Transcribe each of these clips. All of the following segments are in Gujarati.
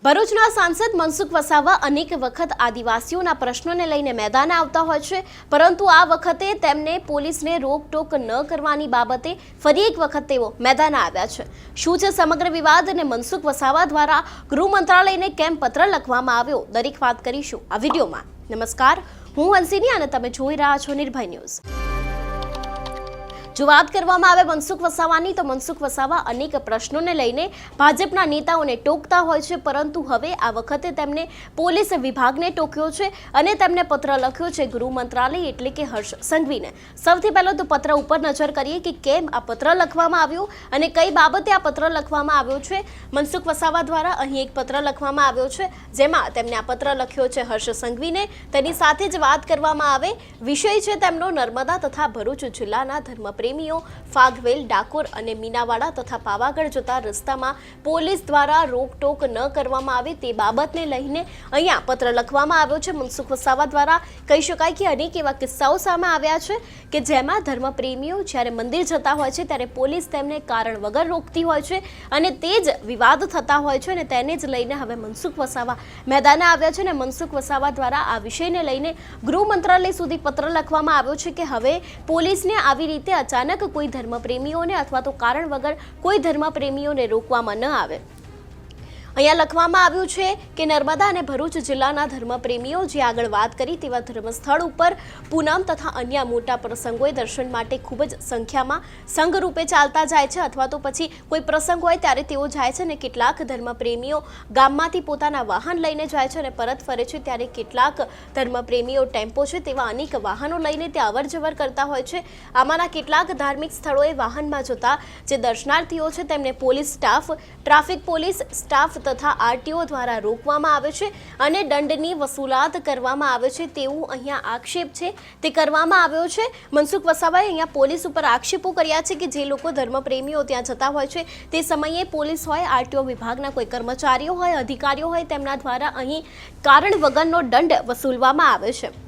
ભરૂચના સાંસદ મનસુખ વસાવા અનેક વખત આદિવાસીઓના પ્રશ્નોને લઈને મેદાને આવતા હોય છે, પરંતુ આ વખતે તેમને પોલીસને રોકટોક ન કરવાની બાબતે ફરી એક વખત તેઓ મેદાને આવ્યા છે। શું છે સમગ્ર વિવાદ અને મનસુખ વસાવા દ્વારા ગૃહ મંત્રાલયને કેમ પત્ર લખવામાં આવ્યો, દરેક વાત કરીશું આ વિડીયોમાં। નમસ્કાર, હું હંસિની અને તમે જોઈ રહ્યા છો નિર્ભય ન્યૂઝ। જો વાત કરવામાં આવે મનસુખ વસાવાની, તો મનસુખ વસાવા અનેક પ્રશ્નોને લઈને ભાજપના નેતાઓને ટોકતા હોય છે, પરંતુ હવે આ વખતે તેમને પોલીસ વિભાગને ટોક્યો છે અને તેમને પત્ર લખ્યો છે ગૃહ મંત્રાલય એટલે કે હર્ષ સંઘવીને। સૌથી પહેલા તો પત્ર ઉપર નજર કરીએ કે કેમ આ પત્ર લખવામાં આવ્યો અને કઈ બાબતે આ પત્ર લખવામાં આવ્યો છે। મનસુખ વસાવા દ્વારા અહીં એક પત્ર લખવામાં આવ્યો છે, જેમાં તેમને આ પત્ર લખ્યો છે હર્ષ સંઘવીને। તેની સાથે જ વાત કરવામાં આવે, વિષય છે તેમનો નર્મદા તથા ભરૂચ જિલ્લાના ધર્મ પ્રેમીઓ ફાગવેલ, ડાકોર અને મીનાવાડા તથા પાવાગઢ જતા રસ્તામાં પોલીસ દ્વારા રોકટોક ન કરવામાં આવે તે બાબતને લઈને અહીંયા પત્ર લખવામાં આવ્યો છે। મનસુખ વસાવા દ્વારા કહી શકાય કે અનેક એવા કિસ્સાઓ સામે આવ્યા છે કે જેમાં ધર્મપ્રેમીઓ જ્યારે મંદિર જતા હોય છે ત્યારે પોલીસ તેમને કારણ વગર રોકતી હોય છે અને તે જ વિવાદ થતા હોય છે અને તેને જ લઈને હવે મનસુખ વસાવા મેદાને આવ્યા છે અને મનસુખ વસાવા દ્વારા આ વિષયને લઈને ગૃહ મંત્રાલય સુધી પત્ર લખવામાં આવ્યો છે કે હવે પોલીસને આવી રીતે અચાનક કોઈ ધર્મપ્રેમીઓને અથવા તો કારણ વગર કોઈ ધર્મપ્રેમીઓને રોકવામાં ન આવે। અહીંયા લખવામાં આવ્યું છે કે નર્મદા અને ભરૂચ જિલ્લાના ધર્મપ્રેમીઓ જે આગળ વાત કરી તેવા ધર્મસ્થળ ઉપર પૂનમ તથા અન્ય મોટા પ્રસંગોએ દર્શન માટે ખૂબ જ સંખ્યામાં સંઘ રૂપે ચાલતા જાય છે અથવા તો પછી કોઈ પ્રસંગ હોય ત્યારે તેઓ જાય છે અને કેટલાક ધર્મપ્રેમીઓ ગામમાંથી પોતાના વાહન લઈને જાય છે અને પરત ફરે છે ત્યારે કેટલાક ધર્મપ્રેમીઓ ટેમ્પો છે તેવા અનેક વાહનો લઈને તે અવરજવર કરતા હોય છે। આમાંના કેટલાક ધાર્મિક સ્થળોએ વાહનમાં જતા જે દર્શનાર્થીઓ છે તેમને police staff, traffic police staff તથા આરટીઓ દ્વારા રોકવામાં આવે છે અને દંડની વસૂલાત કરવામાં આવે છે તેવું અહીંયા આક્ષેપ છે તે કરવામાં આવ્યો છે। મનસુખ વસાવાએ અહીંયા પોલીસ ઉપર આક્ષેપો કર્યા છે કે જે લોકો ધર્મપ્રેમીઓ ત્યાં જતા હોય છે તે સમયે પોલીસ હોય, આરટીઓ વિભાગના કોઈ કર્મચારીઓ હોય, અધિકારીઓ હોય, તેમના દ્વારા અહીં કારણ વગરનો દંડ વસૂલવામાં આવે છે।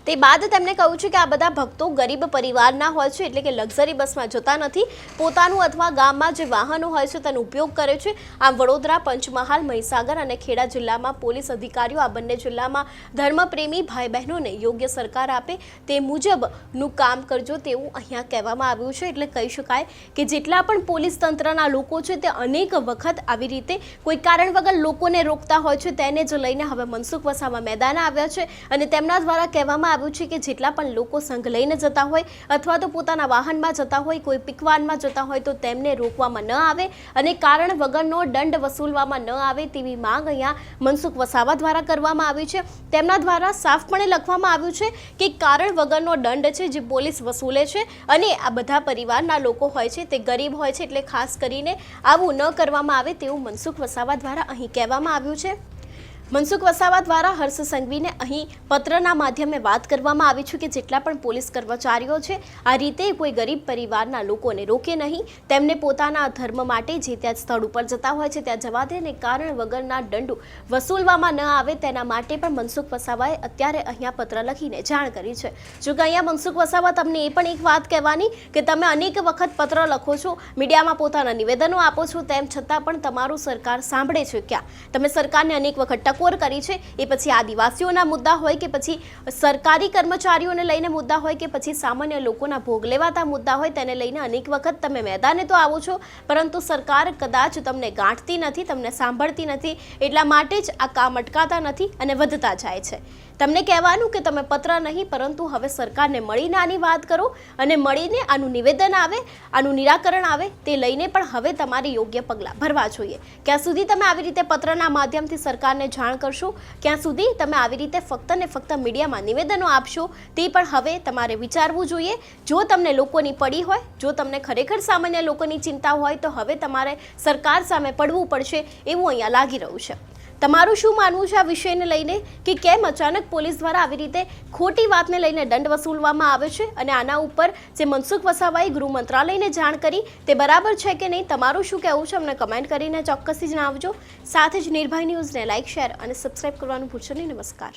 તે બાદ તેમણે કહ્યું છે કે આ બધા ભક્તો ગરીબ પરિવારના હોય છે એટલે કે લક્ઝરી બસમાં જતા નથી, પોતાનું અથવા ગામમાં જે વાહનો હોય છે તેનો ઉપયોગ કરે છે। આમ વડોદરા, પંચમહાલ, મહીસાગર અને ખેડા જિલ્લામાં પોલીસ અધિકારીઓ આ બંને જિલ્લામાં ધર્મપ્રેમી ભાઈ બહેનોને યોગ્ય સરકાર આપે તે મુજબનું કામ કરજો તેવું અહીંયા કહેવામાં આવ્યું છે। એટલે કહી શકાય કે જેટલા પણ પોલીસ તંત્રના લોકો છે તે અનેક વખત આવી રીતે કોઈ કારણ વગર લોકોને રોકતા હોય છે, તેને જ લઈને હવે મનસુખ વસાવા મેદાને આવ્યા છે અને તેમના દ્વારા કહેવામાં આવ્યું છે કે જેટલા પણ લોકો સંઘ લઈને જતા હોય અથવા તો પોતાના વાહનમાં જતા હોય, કોઈ પીકવાનમાં જતા હોય તો તેમને રોકવામાં ન આવે અને કારણ વગરનો દંડ વસૂલવામાં ન આવે તેવી માંગ અહીંયા મનસુખ વસાવા દ્વારા કરવામાં આવી છે। તેમના દ્વારા સાફપણે લખવામાં આવ્યું છે કે કારણ વગરનો દંડ છે જે પોલીસ વસૂલે છે અને આ બધા પરિવારના લોકો હોય છે તે ગરીબ હોય છે, એટલે ખાસ કરીને આવું ન કરવામાં આવે તેવું મનસુખ વસાવા દ્વારા અહીં કહેવામાં આવ્યું છે। મનસુખ વસાવા દ્વારા હર્ષ સંઘવીને અહીં પત્રના માધ્યમે વાત કરવામાં આવી છે કે જેટલા પણ પોલીસ કર્મચારીઓ છે આ રીતે કોઈ ગરીબ પરિવારના લોકોને રોકે નહીં, તેમને પોતાના ધર્મ માટે જે ત્યાં સ્થળ ઉપર જતા હોય છે ત્યાં જવા દે અને કારણ વગરના દંડ વસૂલવામાં ન આવે તેના માટે પણ મનસુખ વસાવાએ અત્યારે અહીંયા પત્ર લખીને જાણ કરી છે। જો કે અહીંયા મનસુખ વસાવા તમને એ પણ એક વાત કહેવાની કે તમે અનેક વખત પત્ર લખો છો, મીડિયામાં પોતાના નિવેદનો આપો છો, તેમ છતાં પણ તમારું સરકાર સાંભળે છે ક્યાં? તમે સરકારને અનેક વખત કરી છે, એ પછી આદિવાસીઓના મુદ્દા હોય કે પછી સરકારી કર્મચારીઓને લઈને મુદ્દા હોય કે પછી સામાન્ય લોકોના ભોગ લેવાતા મુદ્દા હોય, તેને લઈને અનેક વખત તમે મેદાને તો આવો છો, પરંતુ સરકાર કદાચ તમને ગાંઠતી નથી, તમને સાંભળતી નથી, એટલા માટે જ આ કામ અટકાતા નથી અને વધતા જાય છે। તમને કહેવાનું કે તમે પત્ર નહીં પરંતુ હવે સરકારને મળીને આની વાત કરો અને મળીને આનું નિવેદન આવે, આનું નિરાકરણ આવે તે લઈને પણ હવે તમારે યોગ્ય પગલાં ભરવા જોઈએ। ક્યાં સુધી તમે આવી રીતે પત્રના માધ્યમથી સરકારને જાણ કરશો, ક્યાં સુધી તમે આવી રીતે ફક્ત ને ફક્ત મીડિયામાં નિવેદનો આપશો તે પણ હવે તમારે વિચારવું જોઈએ। જો તમને લોકોની પડી હોય, જો તમને ખરેખર સામાન્ય લોકોની ચિંતા હોય તો હવે તમારે સરકાર સામે પડવું પડશે એવું અહીંયા લાગી રહ્યું છે। તમારું શું માનવું છે આ વિષયને લઈને કે કેમ અચાનક પોલીસ દ્વારા આવી રીતે ખોટી વાતને લઈને દંડ વસૂલવામાં આવે છે અને આના ઉપર જે મનસુખ વસાવાએ ગૃહ મંત્રાલયને જાણ કરી તે બરાબર છે કે નહીં? તમારું શું કહેવું છે અમને કમેન્ટ કરીને ચોક્કસથી જણાવજો। સાથે જ નિર્ભય ન્યૂઝને લાઇક, શેર અને સબસ્ક્રાઇબ કરવાનું ભૂલશો નહીં। નમસ્કાર।